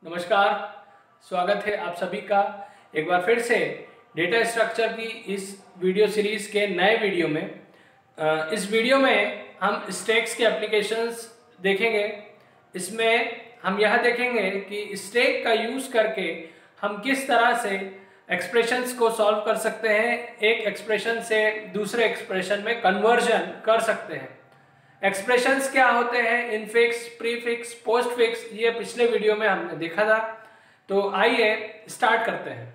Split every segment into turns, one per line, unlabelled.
नमस्कार, स्वागत है आप सभी का एक बार फिर से डेटा स्ट्रक्चर की इस वीडियो सीरीज़ के नए वीडियो में। इस वीडियो में हम स्टैक्स के एप्लीकेशंस देखेंगे। इसमें हम यह देखेंगे कि स्टैक का यूज़ करके हम किस तरह से एक्सप्रेशंस को सॉल्व कर सकते हैं, एक एक्सप्रेशन से दूसरे एक्सप्रेशन में कन्वर्जन कर सकते हैं। एक्सप्रेशंस क्या होते हैं, इनफिक्स, प्रीफिक्स, पोस्टफिक्स, ये पिछले वीडियो में हमने देखा था। तो आइए स्टार्ट करते हैं।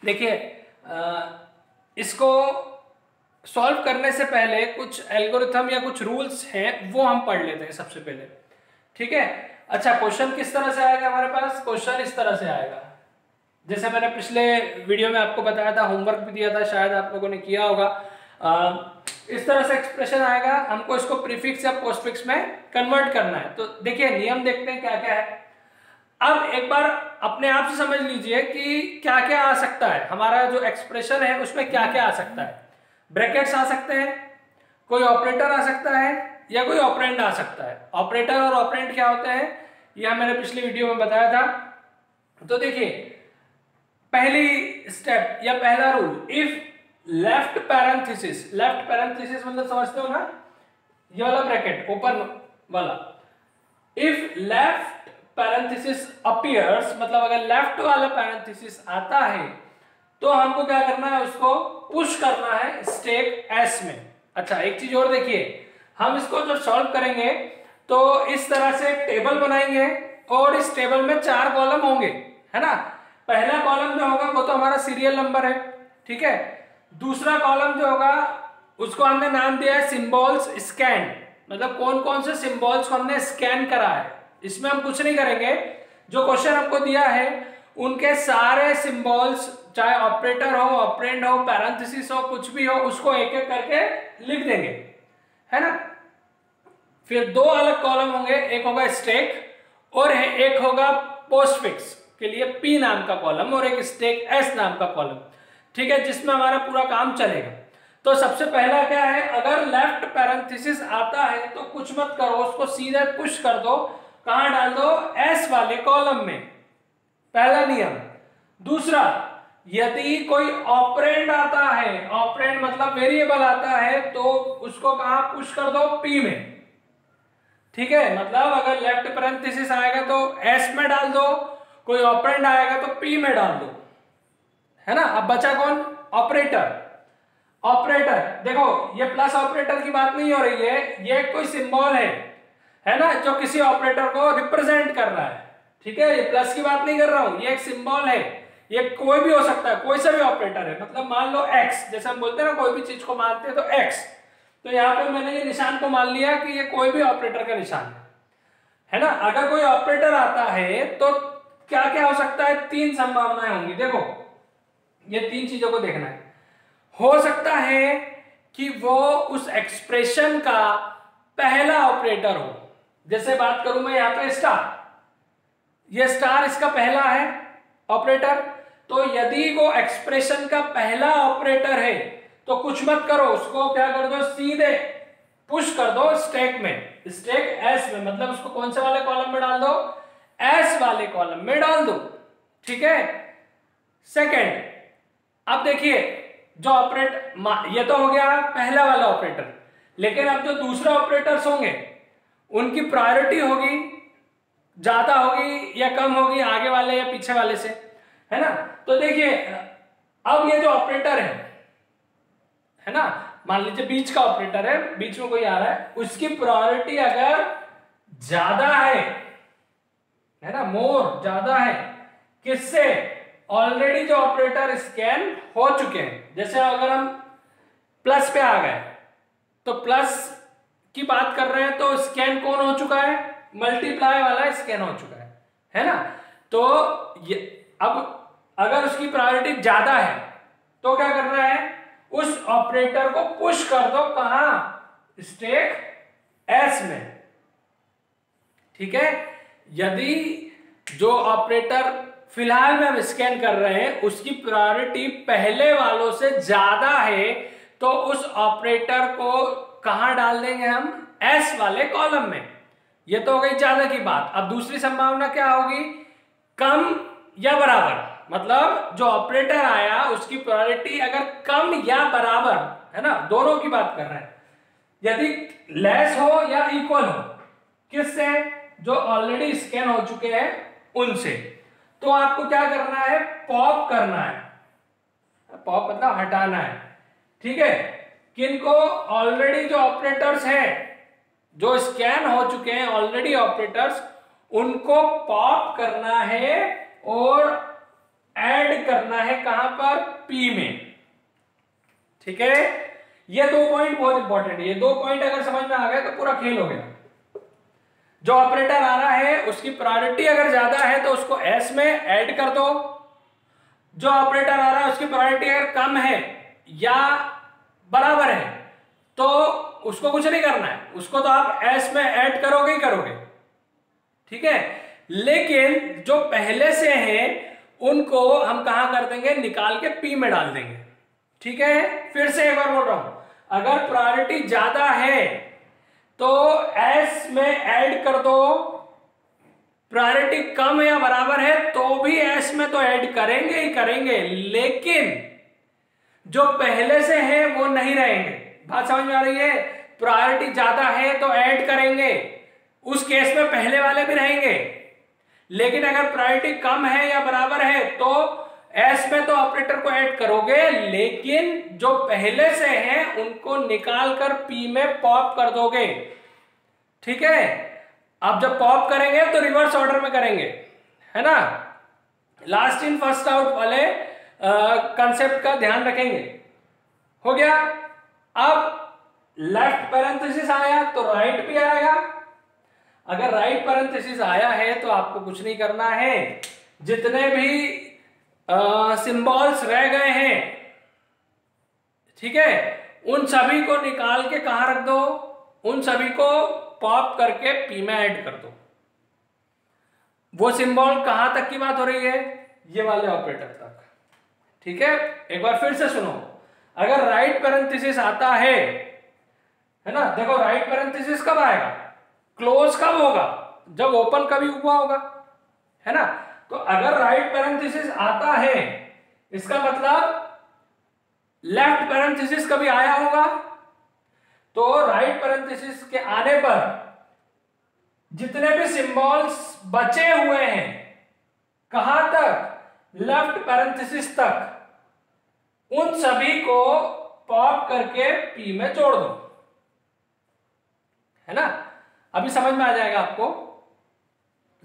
देखिए, इसको सॉल्व करने से पहले कुछ एल्गोरिथम या कुछ रूल्स हैं, वो हम पढ़ लेते हैं सबसे पहले। ठीक है। अच्छा, क्वेश्चन किस तरह से आएगा हमारे पास? क्वेश्चन इस तरह से आएगा, जैसे मैंने पिछले वीडियो में आपको बताया था, होमवर्क भी दिया था, शायद आप लोगों ने किया होगा। इस तरह से एक्सप्रेशन आएगा, हमको इसको प्रीफिक्स या पोस्टफिक्स में कन्वर्ट करना है। तो देखिए, नियम देखते हैं क्या क्या है। अब एक बार अपने आप से समझ लीजिए कि क्या क्या आ सकता है। हमारा जो एक्सप्रेशन है उसमें क्या क्या आ सकता है। ब्रैकेट्स आ सकते हैं, कोई ऑपरेटर आ सकता है, या कोई ऑपरेंड आ सकता है। ऑपरेटर और ऑपरेंड क्या होते हैं, यह मैंने पिछली वीडियो में बताया था। तो देखिए, पहली स्टेप या पहला रूल, इफ लेफ्ट पैरेंथेसिस मतलब समझते हो ना, ये वाला ब्रैकेट ओपन वाला, इफ लेफ्ट पैरेंथेसिस अपीयर्स, मतलब अगर लेफ्ट वाला पैरेंथेसिस आता है तो हमको क्या करना है, उसको पुश करना है स्टैक एस में। अच्छा, एक चीज और देखिए, हम इसको जब सॉल्व करेंगे तो इस तरह से टेबल बनाएंगे और इस टेबल में 4 कॉलम होंगे, है ना। पहला कॉलम जो होगा वो तो हमारा सीरियल नंबर है, ठीक है। दूसरा कॉलम जो होगा उसको हमने नाम दिया है सिंबल्स स्कैन, मतलब कौन कौन से सिंबल्स को हमने स्कैन करा है। इसमें हम कुछ नहीं करेंगे, जो क्वेश्चन हमको दिया है उनके सारे सिंबल्स, चाहे ऑपरेटर हो, ऑपरेंड हो, पैरेंथेसिस हो, कुछ भी हो, उसको एक एक करके लिख देंगे, है ना। फिर 2 अलग कॉलम होंगे, एक होगा स्टैक और एक होगा पोस्टफिक्स के लिए पी नाम का कॉलम, और एक स्टैक एस नाम का कॉलम, ठीक है, जिसमें हमारा पूरा काम चलेगा। तो सबसे पहला क्या है, अगर लेफ्ट पैरेंथेसिस आता है तो कुछ मत करो, उसको सीधे पुश कर दो। कहां डाल दो? एस वाले कॉलम में, पहला नियम। दूसरा, यदि कोई ऑपरेंड आता है, ऑपरेंड मतलब वेरिएबल आता है, तो उसको कहां पुश कर दो? पी में, ठीक है। मतलब अगर लेफ्ट पैरेंथेसिस आएगा तो एस में डाल दो, कोई ऑपरेंड आएगा तो पी में डाल दो, है ना। अब बचा कौन? ऑपरेटर। ऑपरेटर देखो, ये प्लस ऑपरेटर की बात नहीं हो रही है, ये कोई सिंबल है ना, जो किसी ऑपरेटर को रिप्रेजेंट कर रहा है, ठीक है। ये प्लस की बात नहीं कर रहा हूं, ये एक सिंबल है, ये कोई भी हो सकता है, कोई सा भी ऑपरेटर है। मतलब मान लो एक्स, जैसे हम बोलते हैं ना, कोई भी चीज को मानते हैं तो एक्स, तो यहाँ पे मैंने ये निशान को मान लिया कि ये कोई भी ऑपरेटर का निशान है ना। अगर कोई ऑपरेटर आता है तो क्या क्या हो सकता है? 3 संभावनाएं होंगी। देखो, ये 3 चीजों को देखना है। हो सकता है कि वो उस एक्सप्रेशन का पहला ऑपरेटर हो। जैसे बात करूं मैं यहाँ पे स्टार, ये स्टार इसका पहला है ऑपरेटर। तो यदि वो एक्सप्रेशन का पहला ऑपरेटर है तो कुछ मत करो, उसको क्या कर दो, सीधे पुश कर दो स्टैक में, स्टैक एस में, मतलब उसको कौन से वाले कॉलम में डाल दो? एस वाले कॉलम में डाल दो, ठीक है। सेकंड, अब देखिए, जो ये तो हो गया पहला वाला ऑपरेटर, लेकिन अब जो दूसरा ऑपरेटर्स होंगे उनकी प्रायोरिटी होगी, ज्यादा होगी या कम होगी, आगे वाले या पीछे वाले से, है ना। तो देखिए, अब ये जो ऑपरेटर है ना, मान लीजिए बीच का ऑपरेटर है, बीच में कोई आ रहा है, उसकी प्रायोरिटी अगर ज्यादा है ना, मोर, ज्यादा है, किससे? ऑलरेडी जो ऑपरेटर स्कैन हो चुके हैं। जैसे अगर हम प्लस पे आ गए तो प्लस की बात कर रहे हैं, तो स्कैन कौन हो चुका है? मल्टीप्लाई वाला स्कैन हो चुका है ना। तो ये अब अगर उसकी प्रायोरिटी ज्यादा है तो क्या करना है? उस ऑपरेटर को पुश कर दो, कहां? स्टैक एस में, ठीक है। यदि जो ऑपरेटर फिलहाल में हम स्कैन कर रहे हैं उसकी प्रायोरिटी पहले वालों से ज्यादा है, तो उस ऑपरेटर को कहां डाल देंगे हम? एस वाले कॉलम में, ये तो हो गई ज्यादा की बात। अब दूसरी संभावना क्या होगी, कम या बराबर, मतलब जो ऑपरेटर आया उसकी प्रायोरिटी अगर कम या बराबर है ना, दोनों की बात कर रहे हैं, यदि लेस हो या इक्वल हो, किससे, जो ऑलरेडी स्कैन हो चुके हैं उनसे, तो आपको क्या करना है, पॉप करना है। पॉप मतलब हटाना है, ठीक है। किनको, ऑलरेडी जो ऑपरेटर्स हैं, जो स्कैन हो चुके हैं ऑलरेडी ऑपरेटर्स, उनको पॉप करना है और ऐड करना है कहां पर, पी में, ठीक है। ये 2 पॉइंट बहुत इंपॉर्टेंट है। ये 2 पॉइंट अगर समझ में आ गए तो पूरा खेल हो गया। जो ऑपरेटर आ रहा है उसकी प्रायोरिटी अगर ज्यादा है तो उसको एस में ऐड कर दो, जो ऑपरेटर आ रहा है उसकी प्रायोरिटी अगर कम है या बराबर है तो उसको कुछ नहीं करना है, उसको तो आप एस में ऐड करोगे ही करोगे, ठीक है। लेकिन जो पहले से हैं उनको हम कहां कर देंगे, निकाल के पी में डाल देंगे, ठीक है। फिर से एक बार बोल रहा हूं, अगर प्रायोरिटी ज्यादा है तो एस में ऐड कर दो, प्रायोरिटी कम या बराबर है तो भी एस में तो ऐड करेंगे ही करेंगे, लेकिन जो पहले से है वो नहीं रहेंगे। बात समझ में आ रही है, प्रायोरिटी ज्यादा है तो ऐड करेंगे, उस केस में पहले वाले भी रहेंगे, लेकिन अगर प्रायोरिटी कम है या बराबर है तो एस में तो ऑपरेटर को ऐड करोगे, लेकिन जो पहले से हैं उनको निकाल कर पी में पॉप कर दोगे, ठीक है। अब जब पॉप करेंगे तो रिवर्स ऑर्डर में करेंगे, है ना, लास्ट इन फर्स्ट आउट वाले कंसेप्ट का ध्यान रखेंगे। हो गया। अब लेफ्ट पैरेंथेसिस आया तो राइट भी आएगा। अगर राइट पैरेंथेसिस आया है तो आपको कुछ नहीं करना है, जितने भी सिंबल्स रह गए हैं, ठीक है, उन सभी को निकाल के कहां रख दो, उन सभी को पॉप करके पी में ऐड कर दो। वो सिंबल कहां तक की बात हो रही है, ये वाले ऑपरेटर तक, ठीक है। एक बार फिर से सुनो, अगर राइट पैरेंथेसिस आता है ना, देखो राइट पैरेंथेसिस कब आएगा, क्लोज कब होगा, जब ओपन कभी हुआ होगा, है ना। तो अगर राइट पैरेंथेसिस आता है इसका मतलब लेफ्ट पैरेंथेसिस कभी आया होगा, तो राइट पैरेंथेसिस के आने पर जितने भी सिंबल्स बचे हुए हैं, कहां तक, लेफ्ट पैरेंथेसिस तक, उन सभी को पॉप करके पी में जोड़ दो, है ना। अभी समझ में आ जाएगा आपको,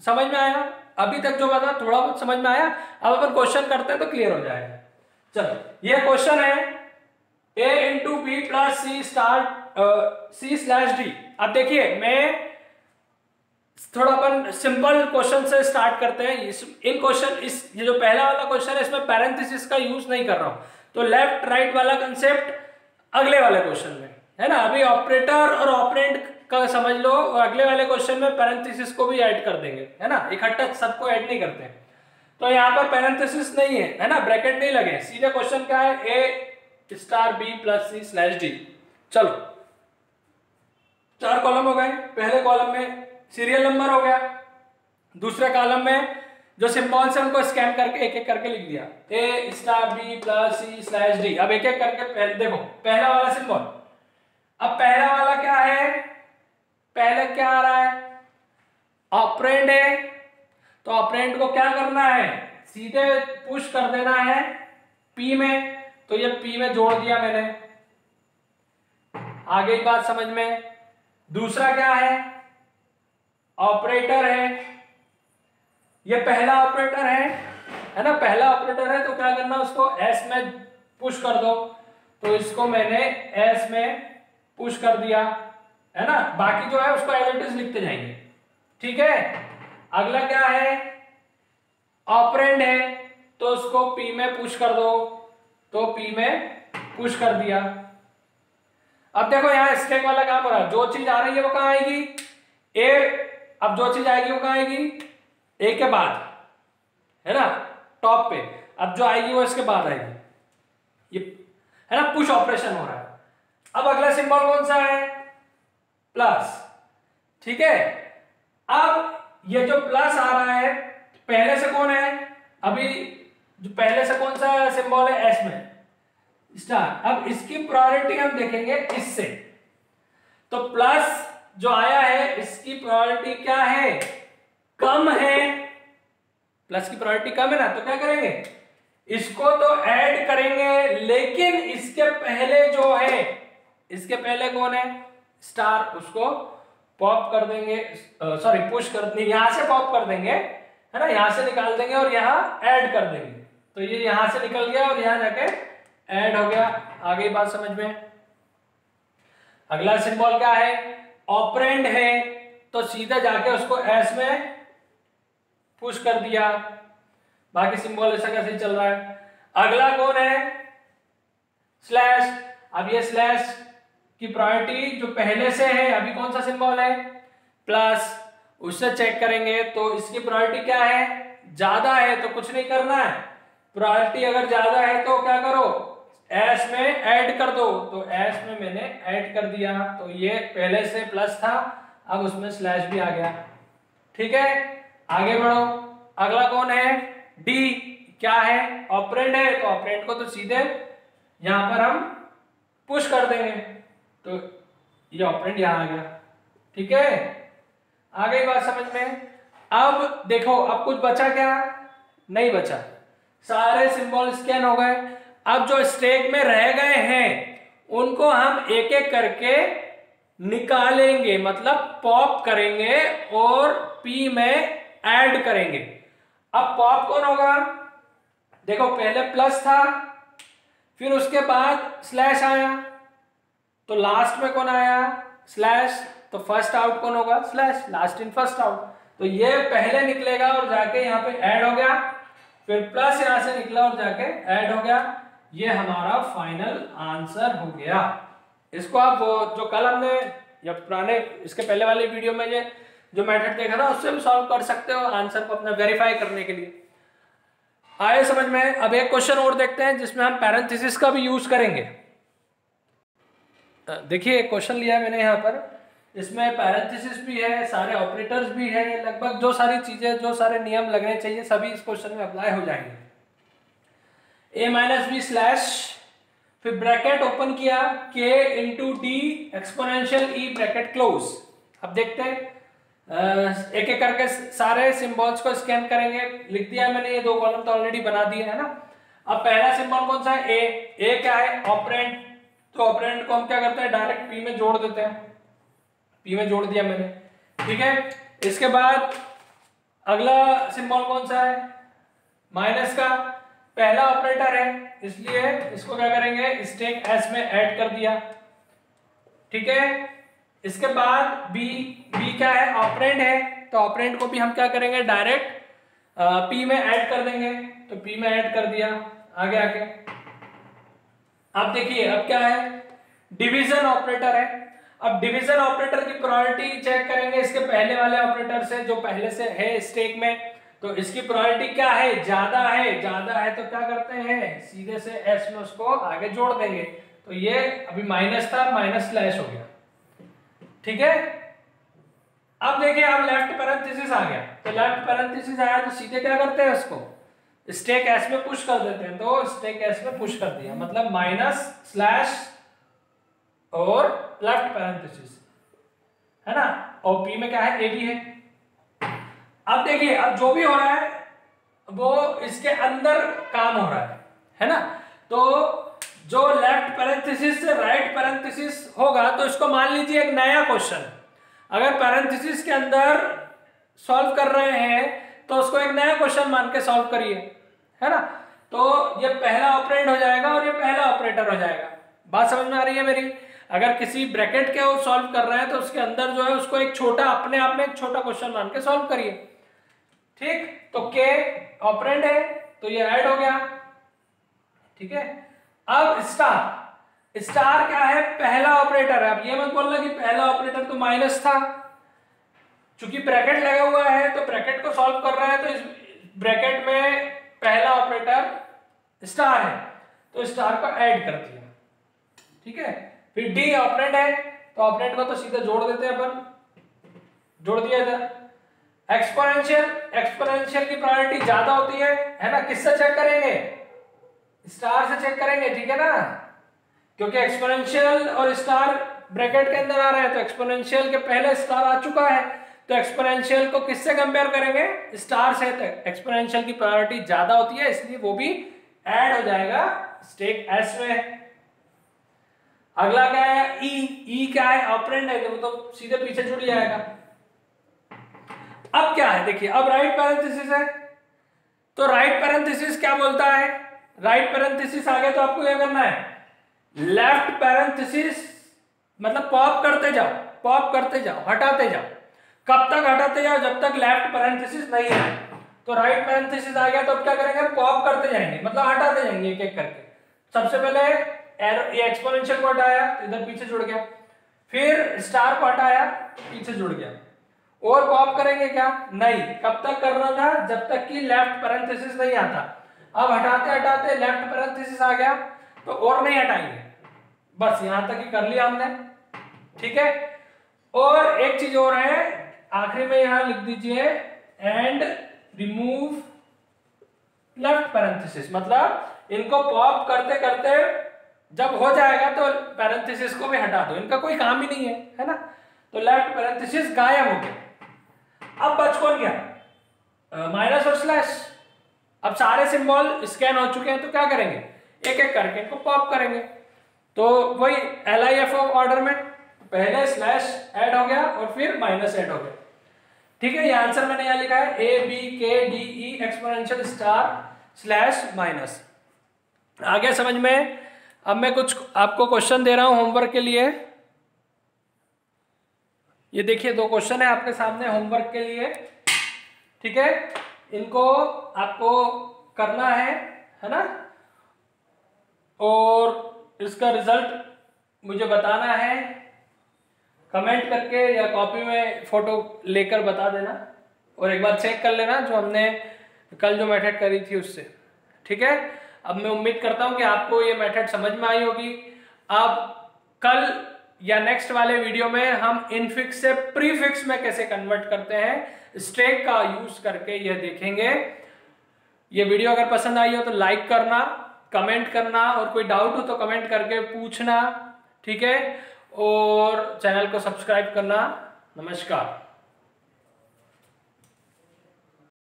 समझ में आया, अभी तक जो बता थोड़ा बहुत समझ में आया। अब अपन क्वेश्चन करते हैं तो क्लियर हो जाएगा। चलो ये क्वेश्चन है, a into b plus c c slash d. अब देखिए मैं थोड़ा अपन सिंपल क्वेश्चन से स्टार्ट करते हैं। इन क्वेश्चन ये जो पहला वाला क्वेश्चन है इसमें पैरेंथेसिस का यूज नहीं कर रहा हूं, तो लेफ्ट राइट वाला कंसेप्ट अगले वाले क्वेश्चन में, है ना। अभी ऑपरेटर और ऑपरेंड का समझ लो, अगले वाले क्वेश्चन में पैरेंथेसिस को भी ऐड कर देंगे, है ना, इकट्ठा सबको ऐड नहीं करते। तो यहाँ पर पैरेंथेसिस नहीं है ना, ब्रैकेट नहीं लगे, सीधे क्वेश्चन क्या है, a star b plus c slash d. चलो 4 कॉलम हो गए, पहले कॉलम में सीरियल नंबर हो गया, दूसरे कॉलम में जो सिंबल्स है उनको स्कैन करके एक एक करके लिख दिया, a star b plus c slash d. अब एक एक करके देखो, पहला वाला सिंबल, अब पहला वाला क्या है, पहले क्या आ रहा है, ऑपरेंड है, तो ऑपरेंड को क्या करना है, सीधे पुश कर देना है पी में, तो ये पी में जोड़ दिया मैंने, आगे की बात समझ में। दूसरा क्या है, ऑपरेटर है, ये पहला ऑपरेटर है ना, पहला ऑपरेटर है तो क्या करना, उसको एस में पुश कर दो, तो इसको मैंने एस में पुश कर दिया, है ना। बाकी जो है उसको एज इट इज लिखते जाएंगे, ठीक है। अगला क्या है, ऑपरेंड है, तो उसको पी में पुश कर दो, तो पी में पुश कर दिया। अब देखो यहां स्टैक वाला काम हो रहा है, जो चीज आ रही है वो कहां आएगी, ए, अब जो चीज आएगी वो कहां आएगी, ए के बाद, है ना, टॉप पे। अब जो आएगी वो इसके बाद आएगी, ये है ना, पुश ऑपरेशन हो रहा है। अब अगला सिंबल कौन सा है, प्लस, ठीक है। अब ये जो प्लस आ रहा है पहले से कौन है, अभी जो पहले से कौन सा सिंबल है एस में स्टार। अब इसकी प्रायोरिटी हम देखेंगे इससे, तो प्लस जो आया है इसकी प्रायोरिटी क्या है, कम है, प्लस की प्रायोरिटी कम है ना, तो क्या करेंगे इसको तो ऐड करेंगे, लेकिन इसके पहले जो है, इसके पहले कौन है स्टार, उसको पॉप कर देंगे, सॉरी पुश कर देंगे, यहां से पॉप कर देंगे है ना, यहां से निकाल देंगे और यहां ऐड कर देंगे, तो ये यहां से निकल गया और यहां जाके ऐड हो गया। आगे बात समझ में। अगला सिंबल क्या है, ऑपरेंड है, तो सीधा जाके उसको एस में पुश कर दिया, बाकी सिंबल ऐसा कैसे चल रहा है। अगला कौन है स्लैश, अब ये स्लैश की प्रायोरिटी जो पहले से है, अभी कौन सा सिंबल है प्लस, उससे चेक करेंगे तो इसकी प्रायोरिटी क्या है, ज्यादा है, तो कुछ नहीं करना है, प्रायोरिटी अगर ज्यादा है तो क्या करो एस में ऐड कर दो, तो एस में मैंने ऐड कर दिया, तो ये पहले से प्लस था, अब उसमें स्लैश भी आ गया। ठीक है, आगे बढ़ो। अगला कौन है डी, क्या है ऑपरेंड है, तो ऑपरेंड को तो सीधे यहां पर हम पुश कर देंगे, तो ये ऑपरेंड यहां आ गया। ठीक है, आ गई बात समझ में। अब देखो अब कुछ बचा क्या, नहीं बचा, सारे सिंबल स्कैन हो गए। अब जो स्टैक में रह गए हैं उनको हम एक एक करके निकालेंगे, मतलब पॉप करेंगे और पी में ऐड करेंगे। अब पॉप कौन होगा, देखो पहले प्लस था, फिर उसके बाद स्लैश आया, तो लास्ट में कौन आया स्लैश, तो फर्स्ट आउट कौन होगा slash, last in first out, तो ये पहले निकलेगा और जाके यहाँ पे ऐड हो गया, फिर प्लस यहां से निकला और जाके ऐड हो गया, ये हमारा फाइनल आंसर हो गया। इसको आप जो कल हमने या पुराने इसके पहले वाले वीडियो में ये जो मेथड देखा ना उससे भी सॉल्व कर सकते हो आंसर को अपना वेरीफाई करने के लिए। आए समझ में। अब एक क्वेश्चन और देखते हैं जिसमें हम पैरेंथेसिस का भी यूज करेंगे। देखिए एक क्वेश्चन लिया मैंने यहाँ पर, इसमें पैरेंथेसिस भी है, सारे ऑपरेटर्स भी है, लगभग जो सारी चीजें जो सारे नियम लगने चाहिए सभी इस क्वेश्चन में अप्लाई हो जाएंगे। a माइनस बी स्लैश, फिर ब्रैकेट ओपन किया k into D exponential E bracket close. अब देखते हैं एक एक करके सारे सिंबल्स को स्कैन करेंगे। लिख दिया मैंने, ये दो कॉलम तो ऑलरेडी बना दिए है ना। अब पहला सिंबल कौन सा है ए क्या है ऑपरेंड, तो ऑपरेंड को हम क्या करते हैं डायरेक्ट पी में जोड़ देते हैं, पी में जोड़ दिया मैंने। ठीक है, इसके बाद अगला सिंबल कौन सा है माइनस का, पहला ऑपरेटर है इसलिए इसको क्या करेंगे स्टैक एस में ऐड कर दिया। ठीक है, इसके बाद बी क्या है ऑपरेंड है, तो ऑपरेंड को भी हम क्या करेंगे डायरेक्ट पी में ऐड कर देंगे, तो पी में ऐड कर दिया। आगे आके अब देखिए अब क्या है डिवीजन ऑपरेटर है। अब डिवीजन ऑपरेटर की प्रायोरिटी चेक करेंगे इसके पहले वाले ऑपरेटर से जो पहले से है स्टैक में, तो इसकी प्रायोरिटी क्या है ज्यादा है, ज्यादा है तो क्या करते हैं सीधे से एस में उसको आगे जोड़ देंगे, तो ये अभी माइनस था माइनस स्लैश हो गया। ठीक है, अब देखिए अब लेफ्ट पैरेंथेसिस आ गया, तो लेफ्ट पैरेंथेसिस आया तो सीधे क्या करते हैं उसको स्टैक एस में पुश कर देते हैं, तो स्टैक एस में पुश कर दिया मतलब माइनस स्लैश और लेफ्ट पैरेंथेसिस है ना, और पी में क्या है ए भी है। अब देखिए अब जो भी हो रहा है वो इसके अंदर काम हो रहा है ना, तो जो लेफ्ट पैरेंथेसिस से राइट पैरेंथेसिस होगा तो इसको मान लीजिए एक नया क्वेश्चन, अगर पैरेंथेसिस के अंदर सॉल्व कर रहे हैं तो उसको एक नया क्वेश्चन मान के सॉल्व करिए है ना, तो ये पहला ऑपरेंड हो जाएगा और ये पहला ऑपरेटर हो जाएगा। बात समझ में आ रही है मेरी। अगर किसी ब्रैकेट के वो सॉल्व कर रहे हैं तो उसके अंदर जो है उसको एक छोटा अपने आप में एक छोटा क्वेश्चन मान के सॉल्व करिए। ठीक, तो के ऑपरेंड है तो ये ऐड हो गया। ठीक है, अब स्टार क्या है पहला ऑपरेटर है। अब ये मत बोलना कि पहला ऑपरेटर तो माइनस था, चूंकि ब्रैकेट लगा हुआ है तो ब्रैकेट को सॉल्व कर रहा है तो इस ब्रैकेट में पहला ऑपरेटर स्टार है तो स्टार को ऐड कर दिया। ठीक है, फिर डी ऑपरेंड है तो ऑपरेंड को तो सीधा जोड़ देते हैं अपन, जोड़ दिया इधर। एक्सपोनेंशियल की प्रायोरिटी ज्यादा होती है ना। किससे चेक करेंगे? स्टार से चेक करेंगे, ठीक है ना, क्योंकि एक्सपोनेंशियल और स्टार ब्रैकेट के अंदर आ रहे हैं, तो एक्सपोनेंशियल के पहले स्टार आ चुका है, तो एक्सपोनेंशियल को किससे कंपेयर करेंगे? स्टार से। तो एक्सपोनेंशियल की प्रायोरिटी ज्यादा होती है, इसलिए वो भी ऐड हो जाएगा स्टेक एस में। अगला क्या है? ई क्या है? ऑपरेंड है, तो सीधे पीछे जुड़ जाएगा। अब क्या है देखिए, अब राइट पैरेंथेसिस है, तो राइट पैरेंथेसिस क्या बोलता है? राइट पैरेंथेसिस आगे तो आपको क्या करना है? लेफ्ट पैरेंथेसिस मतलब पॉप करते जाओ, पॉप करते जाओ, हटाते जाओ। कब तक हटाते जाओ? जब तक लेफ्ट पैरेंथेसिस नहीं आए। तो राइट पैरेंथेसिस आ गया तो अब क्या करेंगे? पॉप करते जाएंगे, मतलब हटाते जाएंगे एक एक करके। सबसे पहले ये एक्सपोनेंशियल को हटाया तो इधर पीछे जुड़ गया, फिर स्टार को हटाया पीछे जुड़ गया। और पॉप करेंगे क्या? नहीं। कब तक करना था? जब तक कि लेफ्ट पैरेंथेसिस नहीं आता। अब हटाते हटाते लेफ्ट पैरेंथेसिस आ गया तो और नहीं हटाएंगे, बस यहां तक ही कर लिया हमने, ठीक है। और एक चीज और है, आखिरी में यहां लिख दीजिए एंड रिमूव लेफ्ट पैरेंथेसिस, मतलब इनको पॉप करते करते जब हो जाएगा तो पैरेंथेसिस को भी हटा दो, इनका कोई काम ही नहीं है ना। तो लेफ्ट पैरेंथेसिस गायब हो गया। अब बच कौन गया? माइनस और स्लैश। अब सारे सिंबल स्कैन हो चुके हैं, तो क्या करेंगे? एक एक करके इनको पॉप करेंगे। तो वही LIFO ऑर्डर में पहले स्लैश ऐड हो गया और फिर माइनस ऐड हो गया, ठीक है। ये आंसर मैंने यहां लिखा है ABKDE exponential star slash minus. आ गया समझ में? अब मैं कुछ आपको क्वेश्चन दे रहा हूं होमवर्क के लिए। ये देखिए 2 क्वेश्चन है आपके सामने होमवर्क के लिए, ठीक है। इनको आपको करना है ना, और इसका रिजल्ट मुझे बताना है कमेंट करके या कॉपी में फोटो लेकर बता देना, और एक बार चेक कर लेना जो हमने कल जो मेथड करी थी उससे, ठीक है। अब मैं उम्मीद करता हूं कि आपको ये मेथड समझ में आई होगी। अब कल या नेक्स्ट वाले वीडियो में हम इनफिक्स से प्रीफिक्स में कैसे कन्वर्ट करते हैं स्टेक का यूज करके, यह देखेंगे। ये वीडियो अगर पसंद आई हो तो लाइक करना, कमेंट करना, और कोई डाउट हो तो कमेंट करके पूछना, ठीक है। और चैनल को सब्सक्राइब करना। नमस्कार।